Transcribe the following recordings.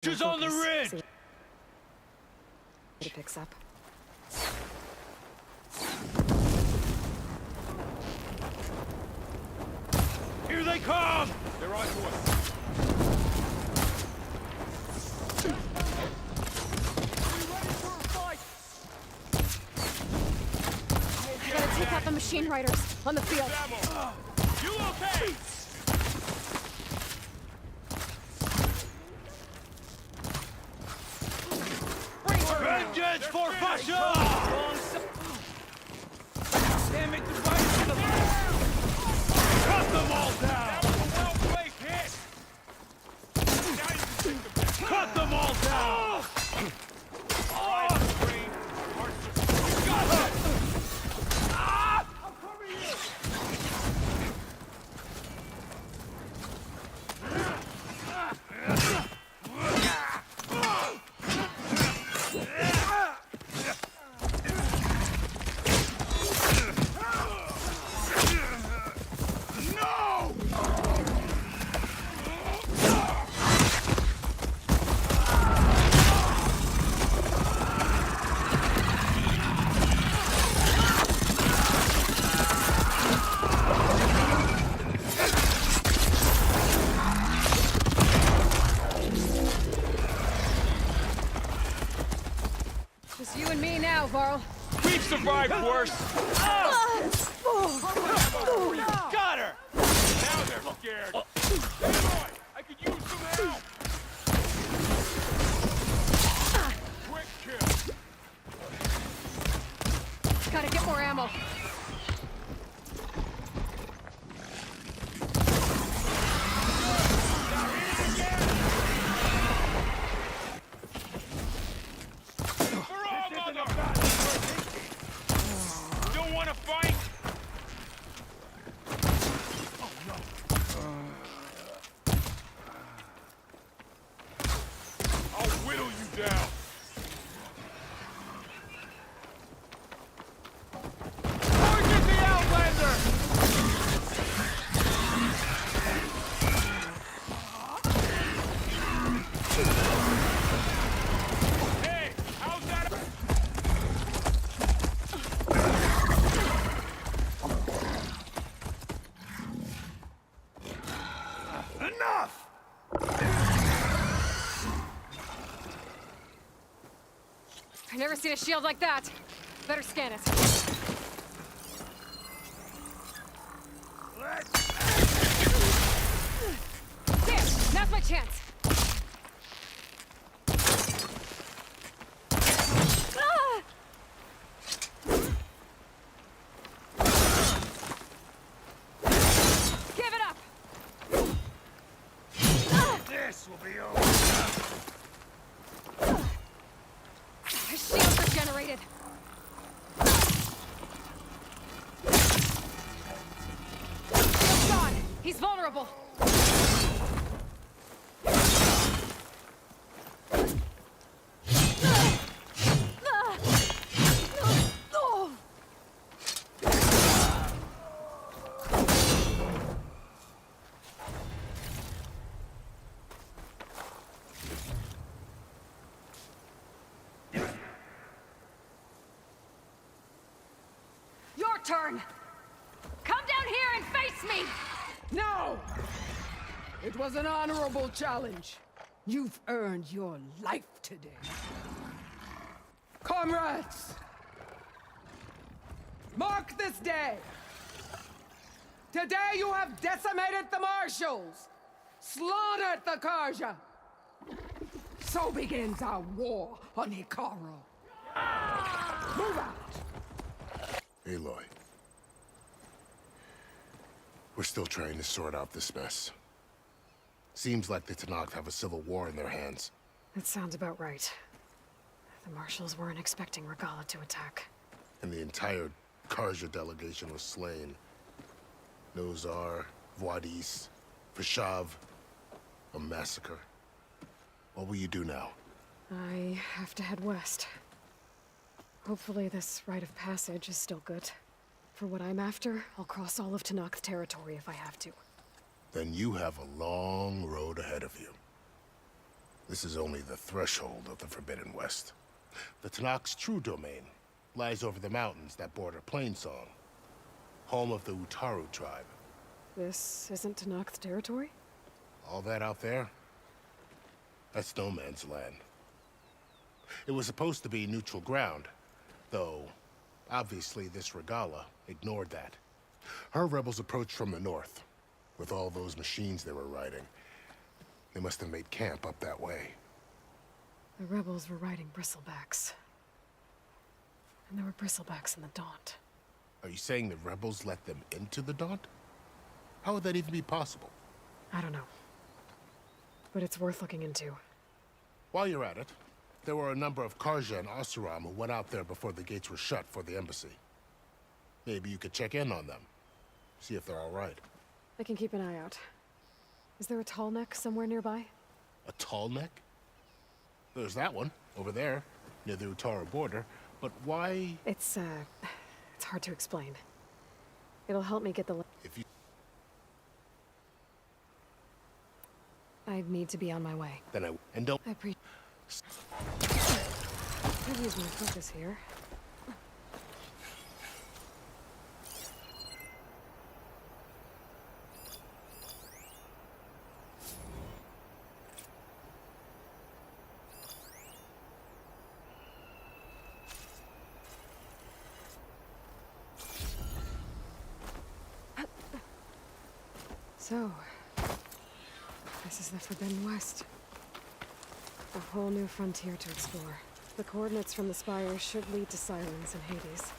She's on the ridge! See it picks up. Here they come! They're on to us. I gotta take out the machine riders on the field. You okay? Vengeance for Fascia! Damn it, the fight to the left! Cut them all down! Well-placed hit. Now you can take them back. Cut them all down! Right in the brain. Heart's just- You got it! I'll cover you! Just you and me now, Varl. We've survived worse. Got her! Now they're scared. Aloy, I could use some help. Quick kill. Gotta get more ammo. Don't want to fight? I'll whittle you down. Target the Outlander! Hey, how's that? Enough! I've never seen a shield like that. Better scan it. There! Now's my chance! Ah! Give it up! This will be over. His shields are generated! Shield's gone! He's vulnerable! Your turn! Come down here and face me! No! It was an honorable challenge. You've earned your life today. Comrades! Mark this day! Today you have decimated the Marshals! Slaughtered the Karja! So begins our war on Hikaru. Move out! Aloy. We're still trying to sort out this mess. Seems like the Tenakth have a civil war in their hands. That sounds about right. The Marshals weren't expecting Regalla to attack. And the entire Karja delegation was slain. Nozar, Vuadis, Vashav. A massacre. What will you do now? I have to head west. Hopefully this rite of passage is still good. For what I'm after, I'll cross all of Tenakth territory if I have to. Then you have a long road ahead of you. This is only the threshold of the Forbidden West. The Tenakth's true domain lies over the mountains that border Plainsong, home of the Utaru tribe. This isn't Tenakth territory? All that out there? That's no man's land. It was supposed to be neutral ground, though obviously this Regalla ignored that. Her rebels approached from the north, with all those machines they were riding. They must have made camp up that way. The rebels were riding bristlebacks. And there were bristlebacks in the Daunt. Are you saying the rebels let them into the Daunt? How would that even be possible? I don't know. But it's worth looking into. While you're at it, there were a number of Carja and Oseram who went out there before the gates were shut for the embassy. Maybe you could check in on them. See if they're all right. I can keep an eye out. Is there a tall neck somewhere nearby? A tall neck? There's that one, over there, near the Utaru border. But why... It's hard to explain. It'll help me get the... If you... I need to be on my way. Then I... And don't... I could use my focus here. So, this is the Forbidden West. A whole new frontier to explore. The coordinates from the spires should lead to Silence and Hades.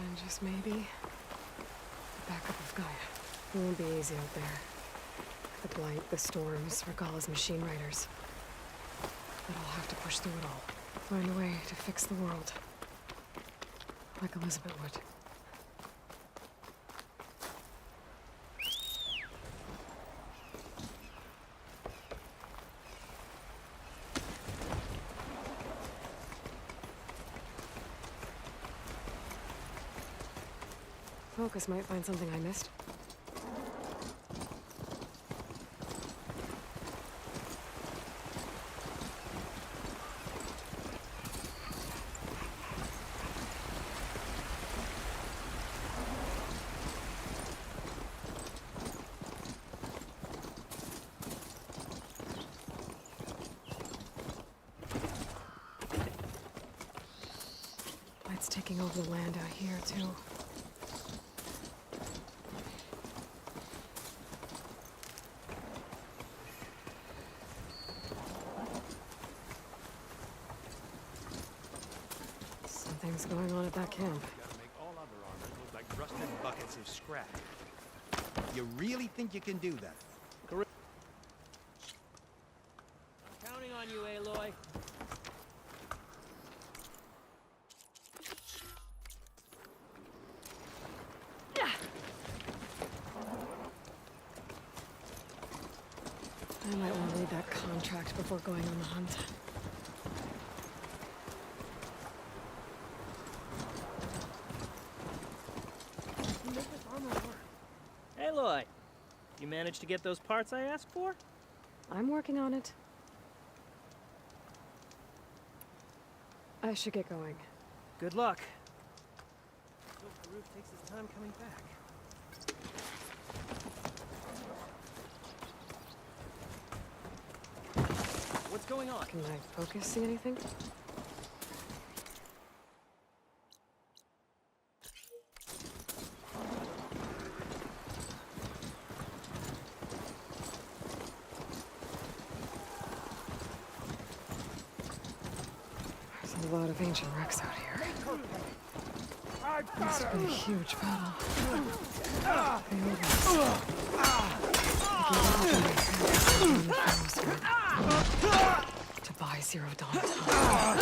And just maybe, the backup of Gaia. It won't be easy out there. The Blight, the Storms, Regalla's machine riders. But I'll have to push through it all. Find a way to fix the world. Like Elizabeth would. Focus might find something I missed. Light's taking over the land out here, too. Something's going on at that camp. Gotta make all other armor look like rusted buckets of scrap. You really think you can do that? I'm counting on you, Aloy. I might want to read that contract before going on the hunt. Aloy, you managed to get those parts I asked for? I'm working on it. I should get going. Good luck. Hope Farouk takes his time coming back. What's going on? Can I focus, see anything? There's a lot of ancient wrecks out here. Must have been a huge battle. To buy Zero Dawn time.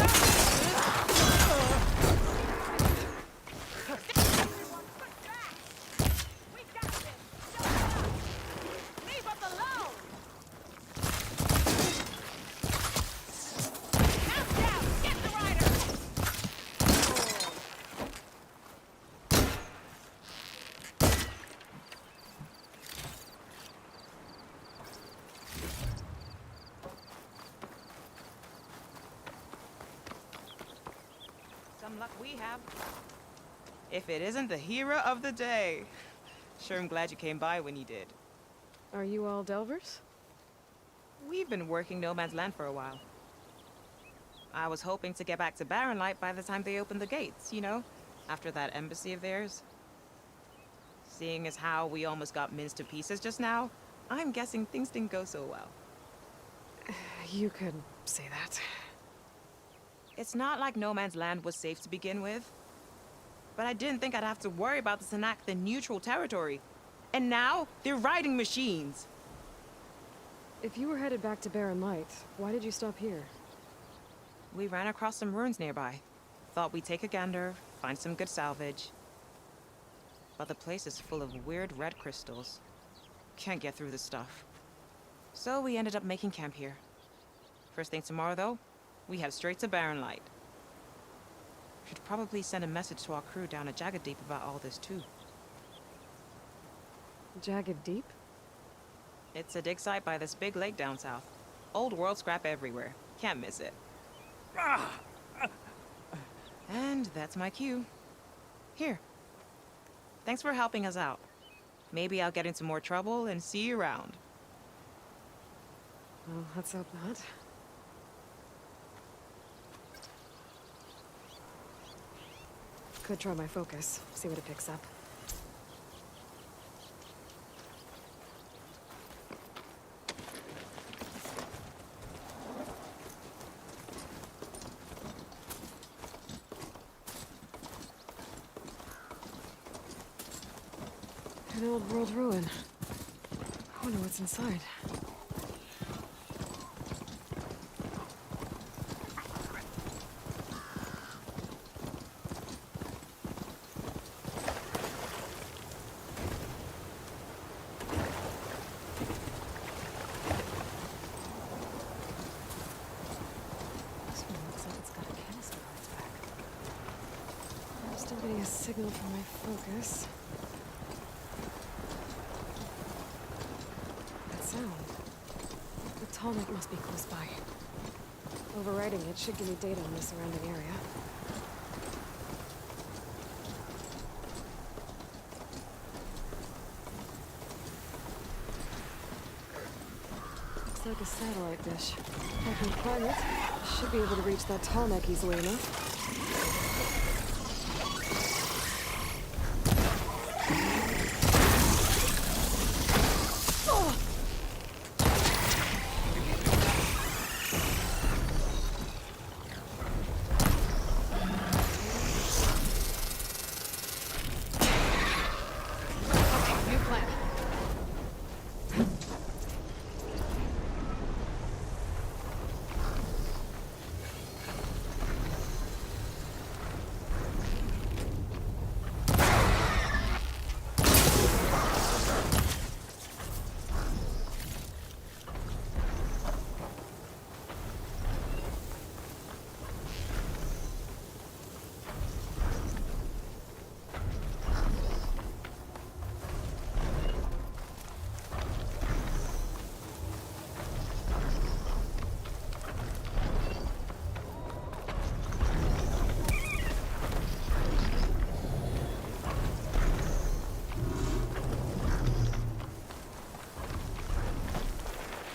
some luck we have. If it isn't the hero of the day. Sure, I'm glad you came by when you did. Are you all Delvers? We've been working No Man's Land for a while. I was hoping to get back to Barren Light by the time they opened the gates, you know? After that embassy of theirs. Seeing as how we almost got minced to pieces just now, I'm guessing things didn't go so well. You could say that. It's not like No Man's Land was safe to begin with. But I didn't think I'd have to worry about the Sanakth in neutral territory. And now, they're riding machines. If you were headed back to Barren Light, why did you stop here? We ran across some ruins nearby. Thought we'd take a gander, find some good salvage. But the place is full of weird red crystals. Can't get through the stuff. So we ended up making camp here. First thing tomorrow, though, we head straight to Barren Light. Should probably send a message to our crew down at Jagged Deep about all this, too. Jagged Deep? It's a dig site by this big lake down south. Old world scrap everywhere. Can't miss it. And that's my cue. Here. Thanks for helping us out. Maybe I'll get into more trouble and see you around. Well, let's hope not. Could try my focus, see what it picks up. An old world ruin. I wonder what's inside. This one looks like it's got a canister on its back. I'm still getting a signal from my focus. Sound. The Tallneck must be close by. Overriding it should give me data on the surrounding area. Looks like a satellite dish. If I can climb it, I should be able to reach that Tallneck easily enough.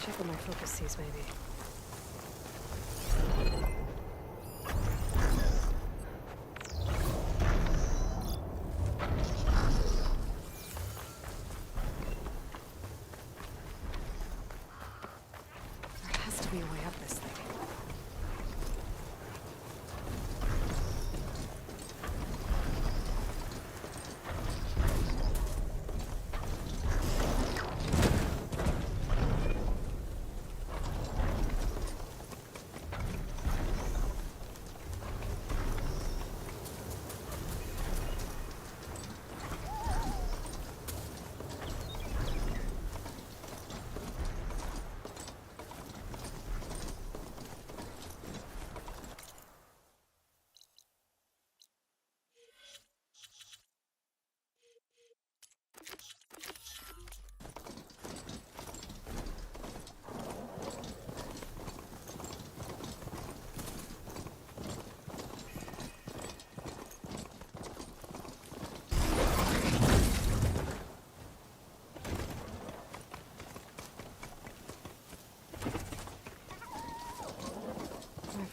Check what my focus sees, maybe. There has to be a way up this thing.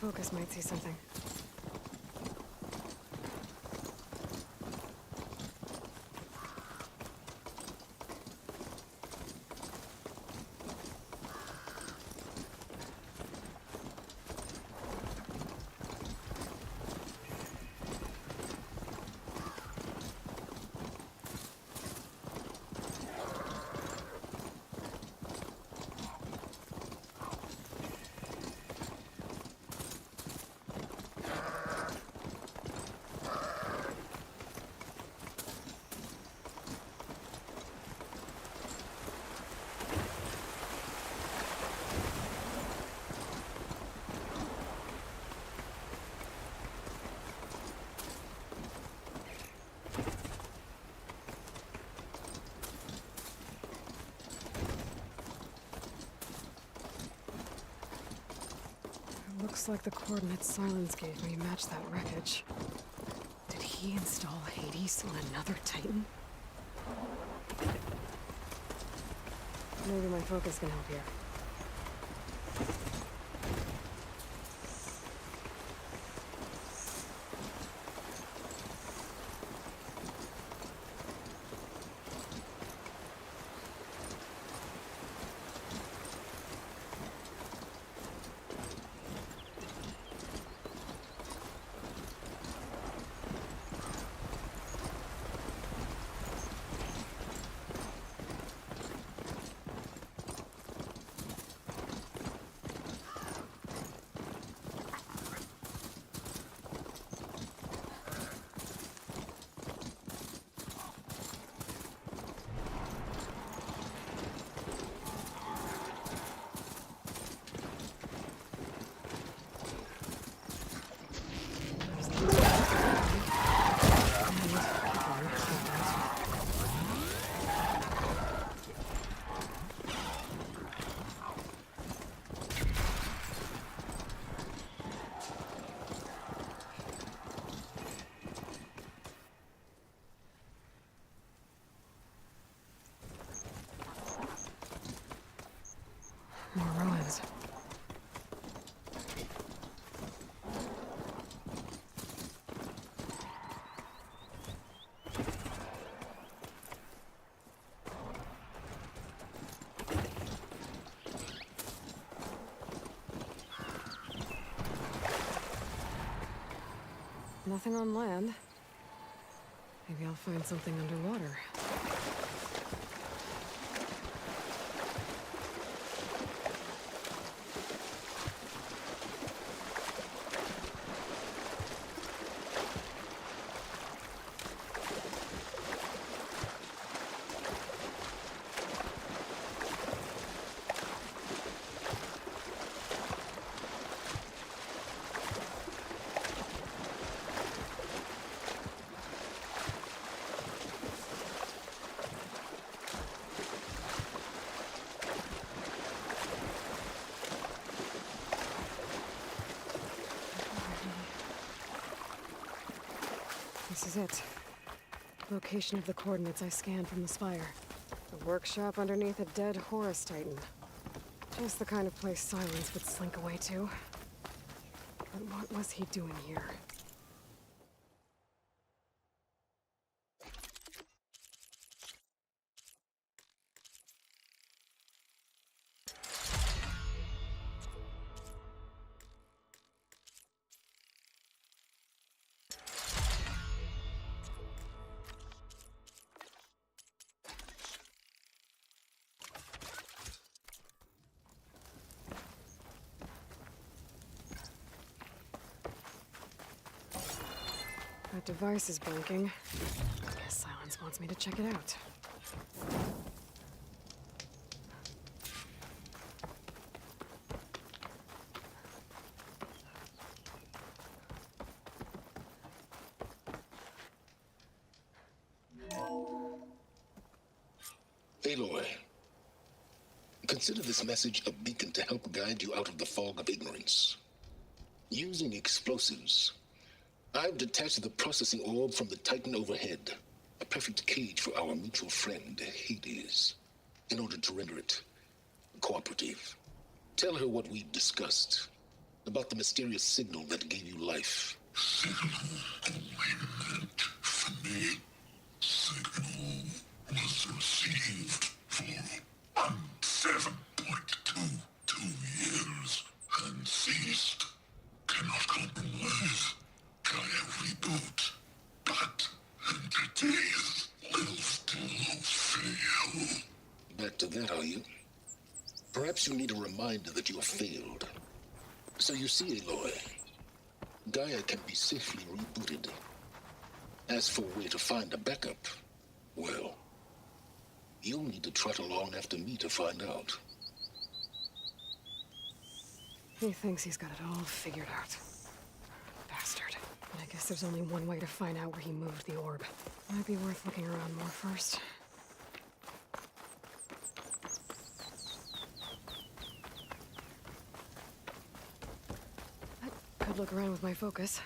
focus might see something. Looks like the coordinates Silence gave me match that wreckage. Did he install Hades on another Titan? Maybe my focus can help here. More ruins. Nothing on land. Maybe I'll find something underwater. This is it. Location of the coordinates I scanned from the spire. A workshop underneath a dead Horus Titan. Just the kind of place Silence would slink away to. But what was he doing here? That device is blinking. Guess Silence wants me to check it out. Aloy, consider this message a beacon to help guide you out of the fog of ignorance. Using explosives, I've detached the processing orb from the Titan overhead, a perfect cage for our mutual friend, Hades, in order to render it cooperative. Tell her what we discussed, about the mysterious signal that gave you life. Signal only meant for me. Signal was received for 7.22 years and ceased. Cannot compromise. Gaia reboot. But entities will still fail. Back to that, are you? Perhaps you need a reminder that you have failed. So you see, Aloy, Gaia can be safely rebooted. As for a way to find a backup, well, you'll need to trot along after me to find out. He thinks he's got it all figured out. Bastard. But I guess there's only one way to find out where he moved the orb. Might be worth looking around more first. I could look around with my focus.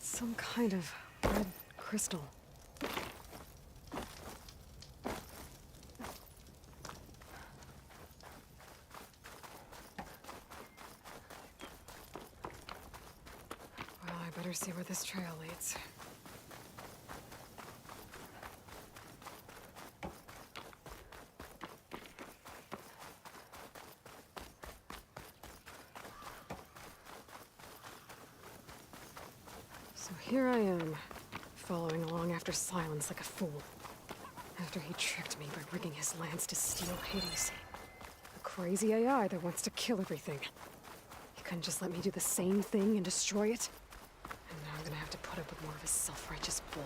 Some kind of red crystal. Well, I better see where this trail leads. So here I am, following along after Silence like a fool. After he tricked me by rigging his lance to steal Hades. A crazy AI that wants to kill everything. He couldn't just let me do the same thing and destroy it? And now I'm gonna have to put up with more of his self-righteous bull.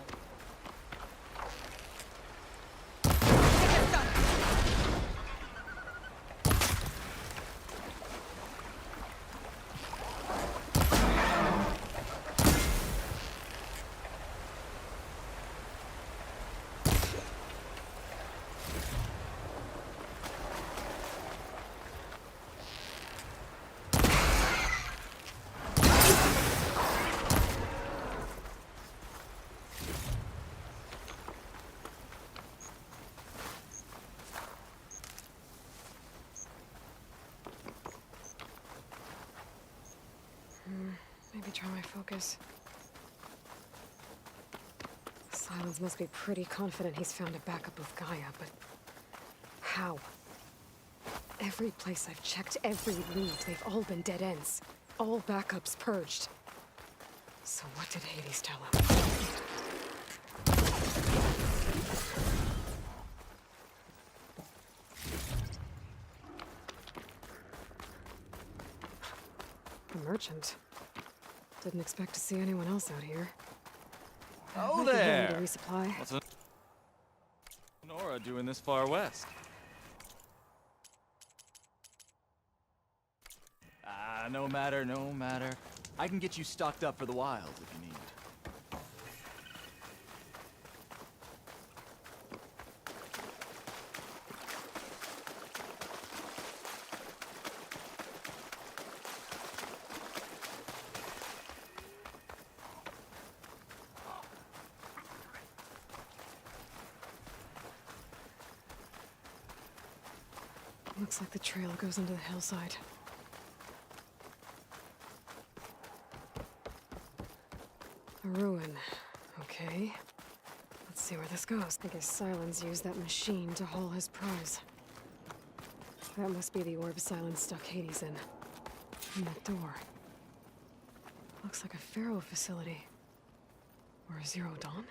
Maybe try my focus. Silence must be pretty confident he's found a backup of Gaia, but how? Every place I've checked, every lead, they've all been dead ends. All backups purged. So what did Hades tell him? A merchant. Didn't expect to see anyone else out here. Oh, Might be willing there. to resupply. What's Nora doing this far west? No matter, no matter. I can get you stocked up for the wild if you need. Looks like the trail goes into the hillside. A ruin. Okay. Let's see where this goes. I guess Silence used that machine to haul his prize. That must be the orb Silence stuck Hades in. And that door. Looks like a Pharaoh facility. Or a Zero Dawn?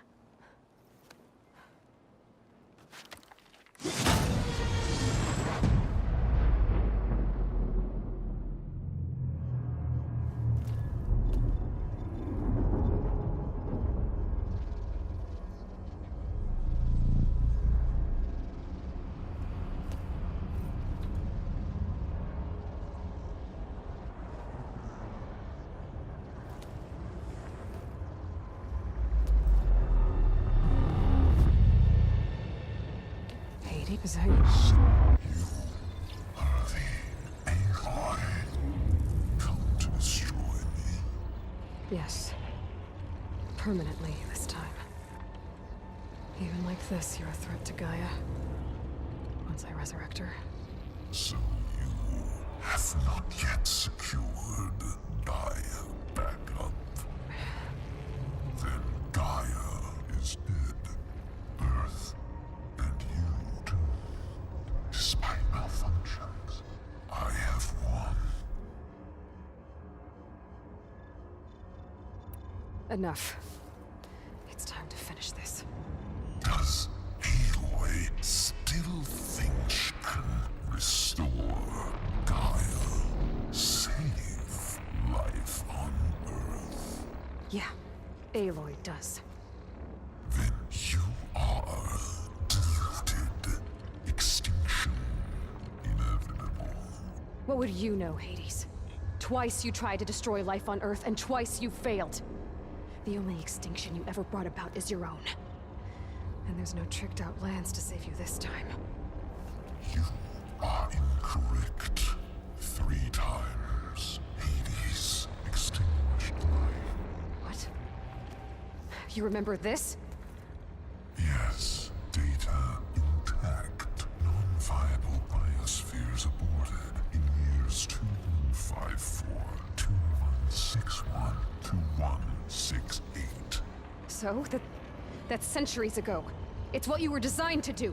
Hades? Is that... Are the Aloy come to destroy me? Yes. Permanently this time. Even like this, you're a threat to Gaia. Once I resurrect her. So you have not yet secured Gaia back up. Then Gaia is dead. Earth and you too. Despite malfunctions, I have won. Enough. It's time to finish this. Does Aloy still think she can restore Gaia? Save life on Earth? Yeah, Aloy does. Then you are deluded. Extinction inevitable. What would you know, Hades? Twice you tried to destroy life on Earth, and twice you failed. The only extinction you ever brought about is your own. And there's no tricked-out lands to save you this time. You are incorrect. 3 times. Hades extinguished life. What? You remember this? Yes, data intact. Non-viable biospheres aborted in years 2154, 2161, 2168. So? That's centuries ago. It's what you were designed to do.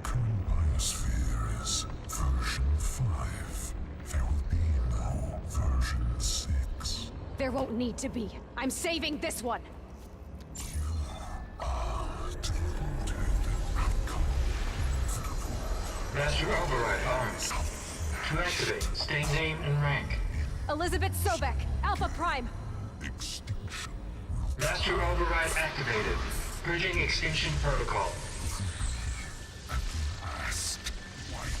Current biosphere is version 5. There will be no version 6. There won't need to be. I'm saving this one! Master Override armed. To activate, state name and rank. Elizabeth Sobek, Alpha Prime! Extinction. Master Override activated. Purging extinction protocol. Last white.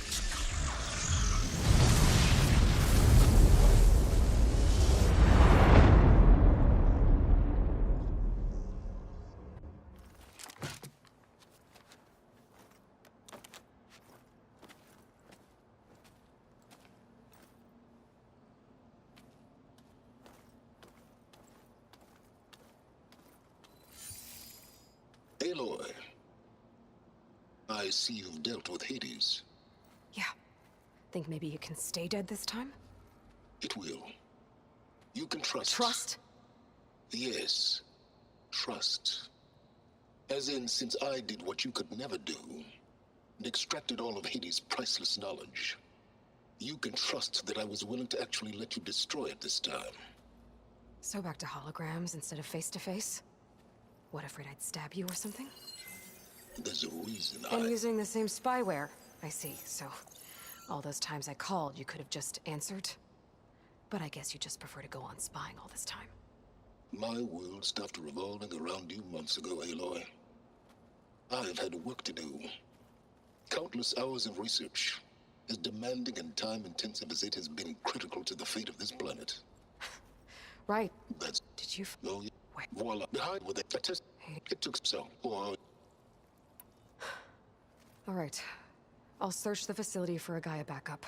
Aloy, I see you've dealt with Hades. Yeah. Think maybe you can stay dead this time? It will. You can trust. Trust? Yes. Trust. As in, since I did what you could never do, and extracted all of Hades' priceless knowledge, you can trust that I was willing to actually let you destroy it this time. So back to holograms instead of face-to-face? What, afraid I'd stab you or something? There's a reason And using the same spyware. I see, so... all those times I called, you could have just answered? But I guess you just prefer to go on spying all this time. My world stopped revolving around you months ago, Aloy. I've had work to do. Countless hours of research, as demanding and time-intensive as it has been critical to the fate of this planet. Right. That's... Did you... No, Wait. voila. Behind with it. It took so. Oh, Alright. I'll search the facility for a Gaia backup.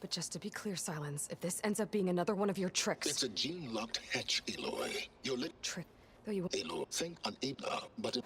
But just to be clear, Silence, if this ends up being another one of your tricks... it's a gene-locked hatch, Aloy. Your trick. Though you... Aloy, think unable, but it...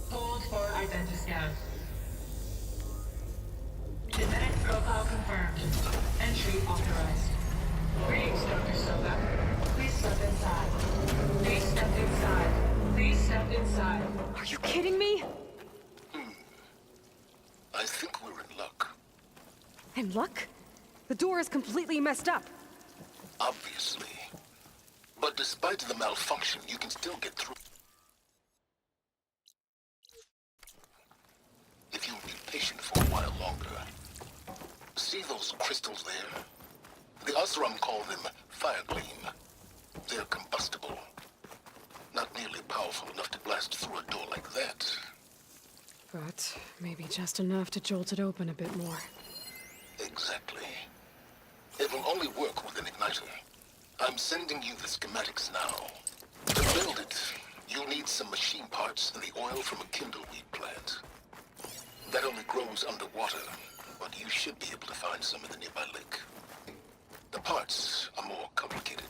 Hold for identiscan. Genetic profile confirmed. Entry authorized. Greetings, Dr. Sobek. Please step inside. Please step inside. Please step inside. Are you kidding me? I think we're in luck. In luck? The door is completely messed up. Obviously. But despite the malfunction, you can still get through. If you'll be patient for a while longer. See those crystals there. The Osram call them fire gleam. They're combustible. Not nearly powerful enough to blast through a door like that. But maybe just enough to jolt it open a bit more. Exactly. It will only work with an igniter. I'm sending you the schematics now. To build it, you'll need some machine parts and the oil from a kindleweed plant. That only grows underwater, but you should be able to find some in the nearby lake. The parts are more complicated.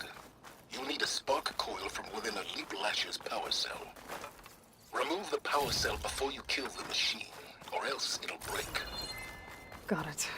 You'll need a spark coil from within a Leap Lasher's power cell. Remove the power cell before you kill the machine, or else it'll break. Got it.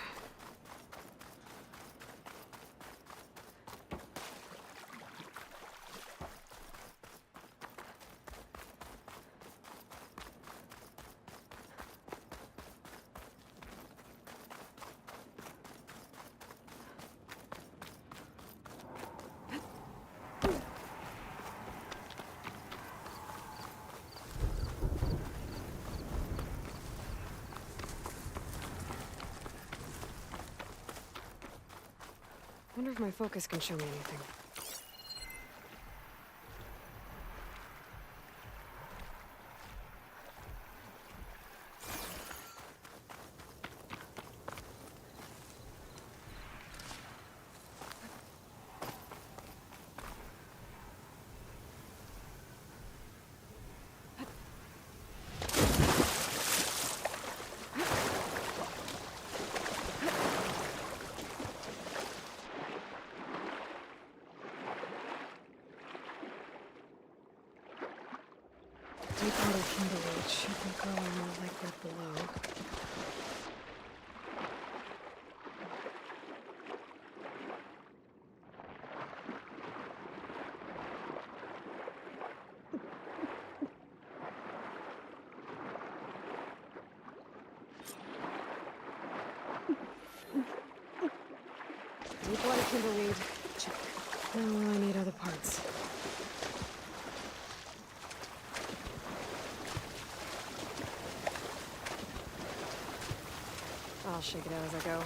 Wonder if my focus can show me anything. Deep water kindleweed should be growing in the liquid below. Deep water kindleweed. Check. Now I need other parts. I'll shake it out as I go.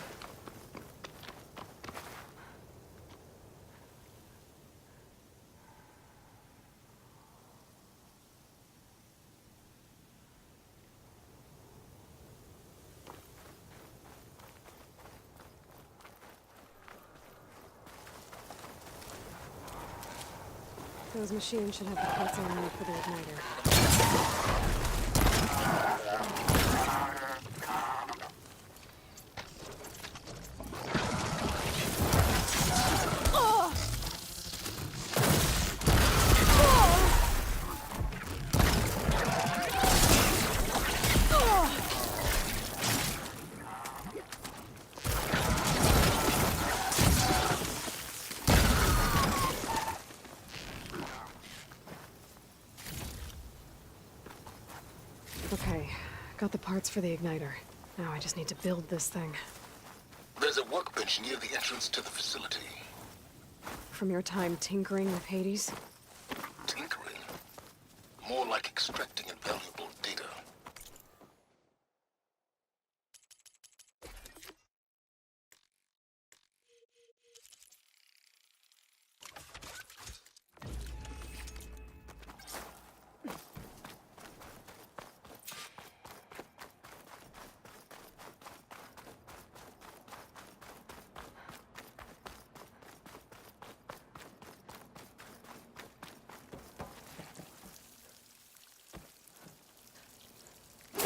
Those machines should have the parts I need for the igniter. Okay, got the parts for the igniter. Now I just need to build this thing. There's a workbench near the entrance to the facility. From your time tinkering with Hades? Tinkering? More like extracting invaluable data.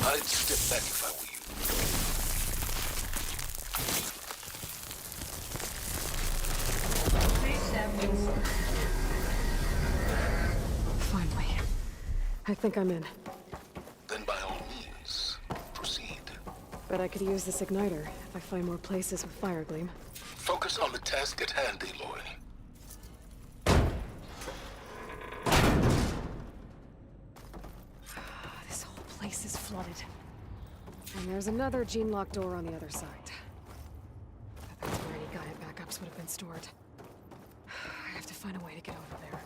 I'd step back if I were you. Please stand inside. Finally. I think I'm in. Then by all means, proceed. Bet I could use this igniter if I find more places with fire gleam. Focus on the task at hand, Aloy. This whole place is flooded. And there's another gene-locked door on the other side. I bet that's where any Gaia backups would have been stored. I have to find a way to get over there.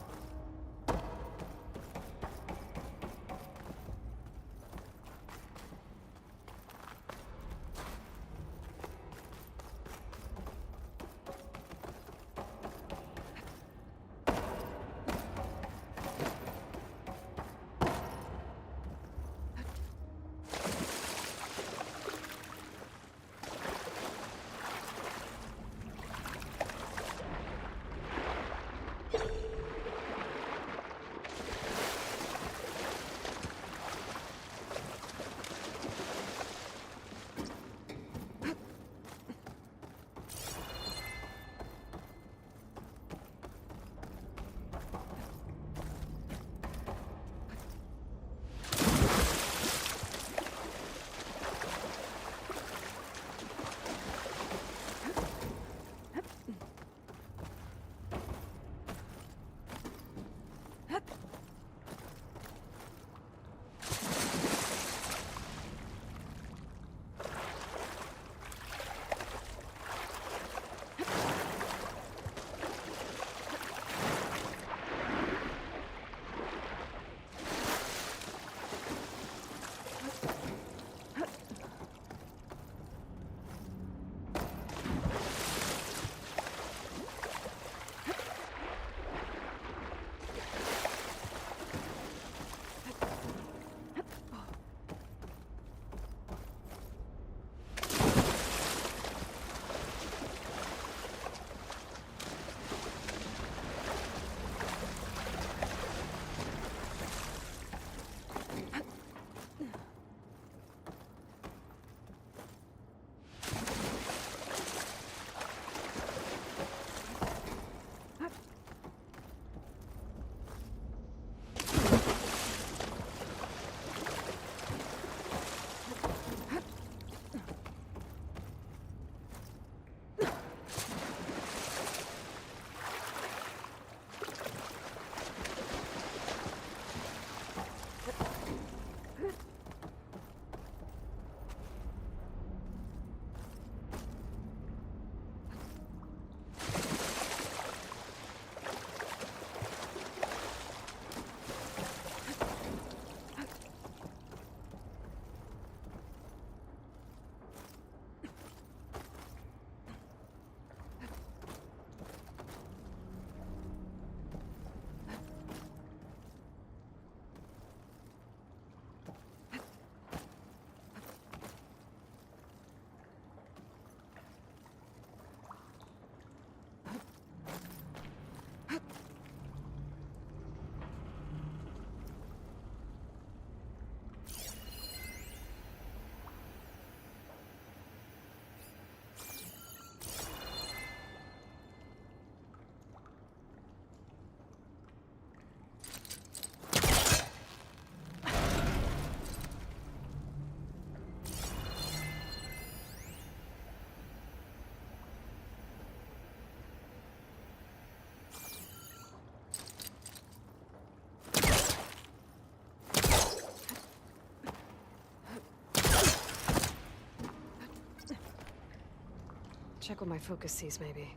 Check what my focus sees, maybe.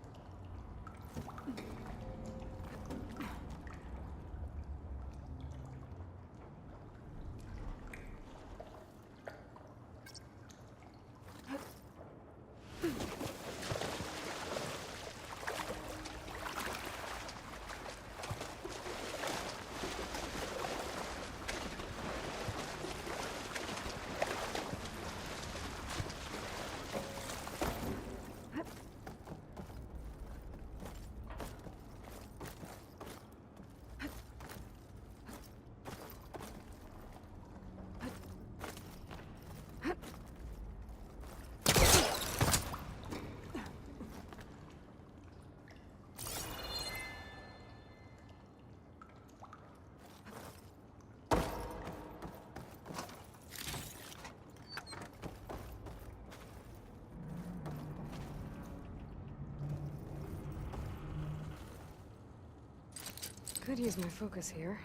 Could use my focus here.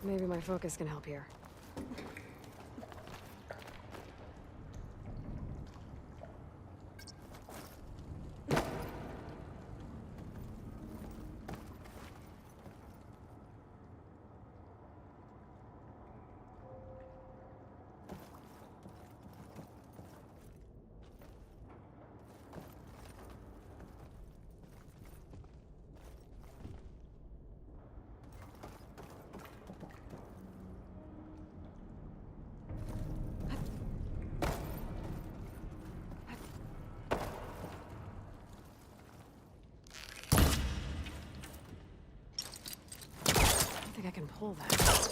Maybe my focus can help here. I think I can pull that.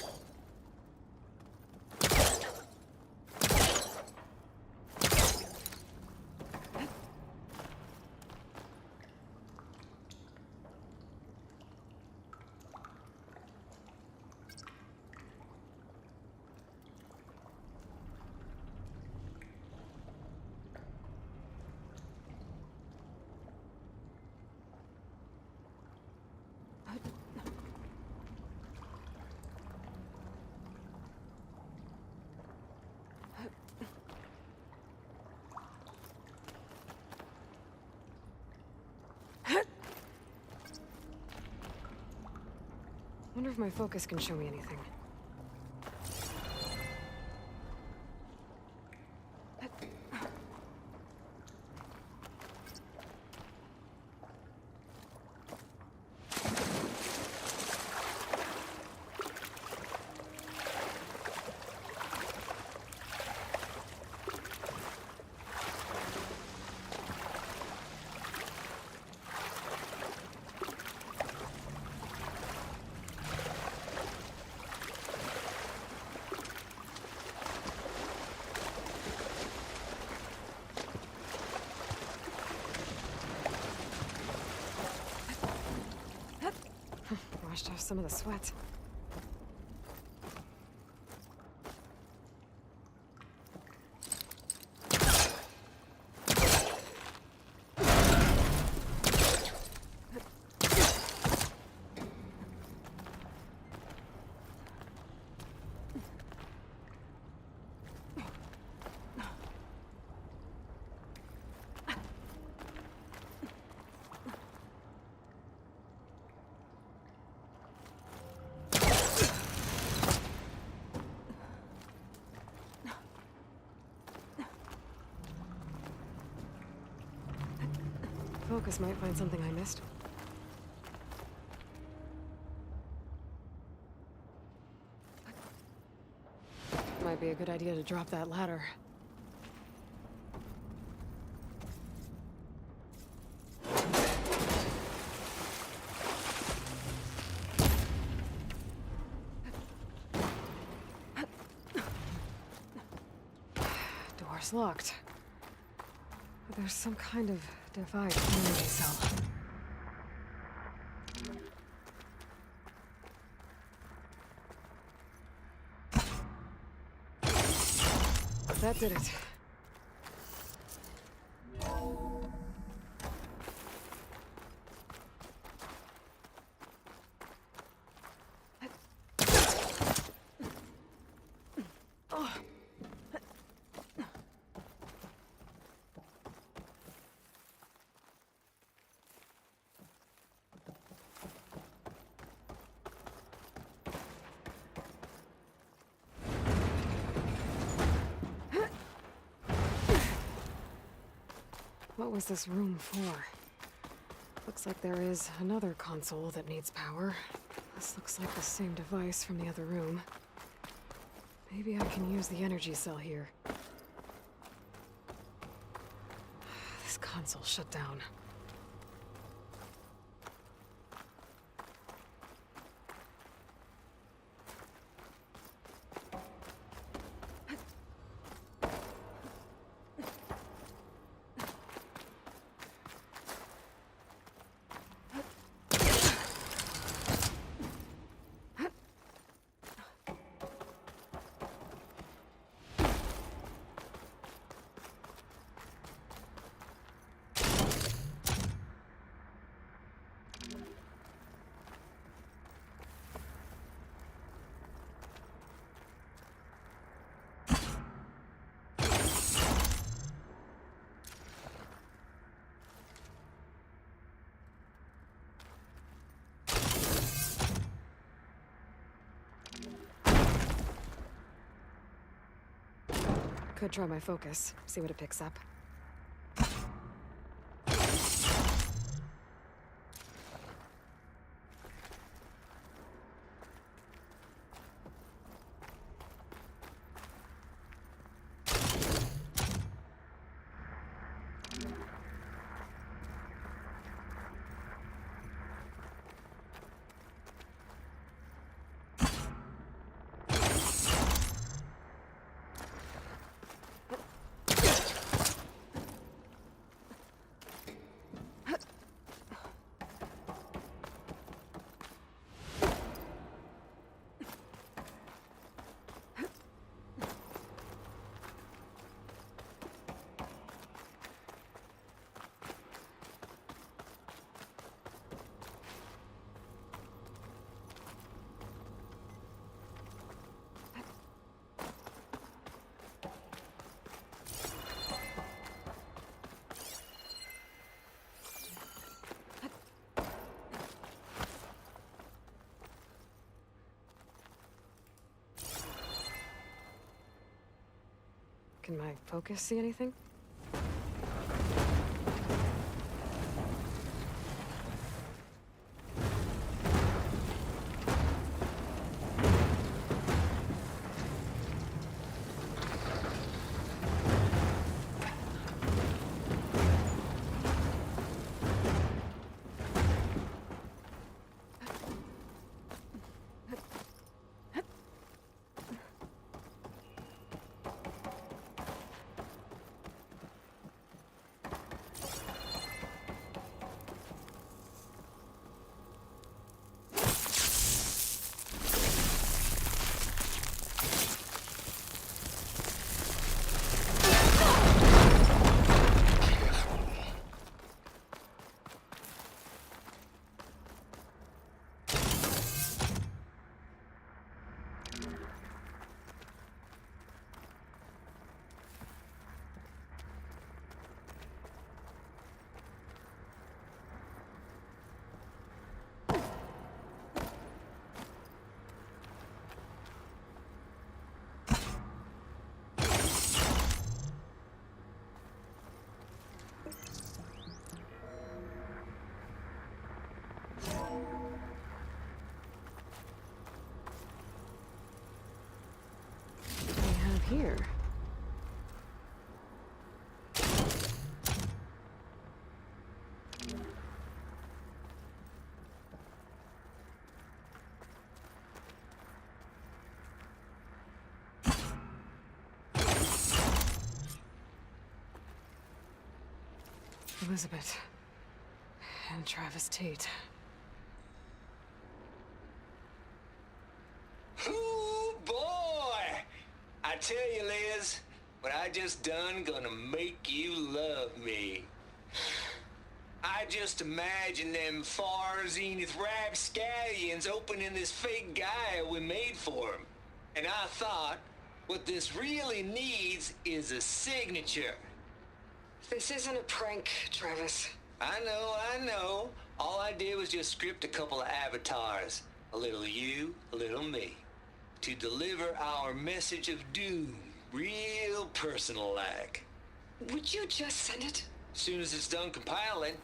Wonder if my focus can show me anything. Washed off some of the sweat. focus might find something I missed. Might be a good idea to drop that ladder. Door's locked. But there's some kind of device in the cell. That did it. What was this room for? Looks like there is another console that needs power. This looks like the same device from the other room. Maybe I can use the energy cell here. This console shut down. Could try my focus, see what it picks up. Can my focus see anything? Elizabeth. And Travis Tate. Ooh, boy! I tell you, Liz, what I just done gonna make you love me. I just imagine them far zenith rapscallions opening this fake guy we made for him. And I thought, what this really needs is a signature. This isn't a prank, Travis. I know. All I did was just script a couple of avatars. A little you, a little me. To deliver our message of doom, real personal-like. Would you just send it? Soon as it's done compiling,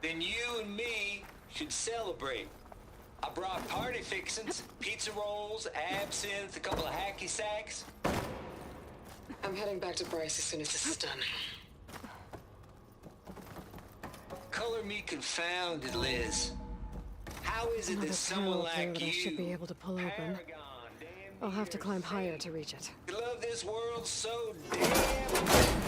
then you and me should celebrate. I brought party fixings, pizza rolls, absinthe, a couple of hacky sacks. I'm heading back to Bryce as soon as this is done. Color me confounded, Liz. How is it Another that someone panel here like that I you, should be able to pull open. paragon, damn I'll have to near climb higher saint, to reach it. love this world so damn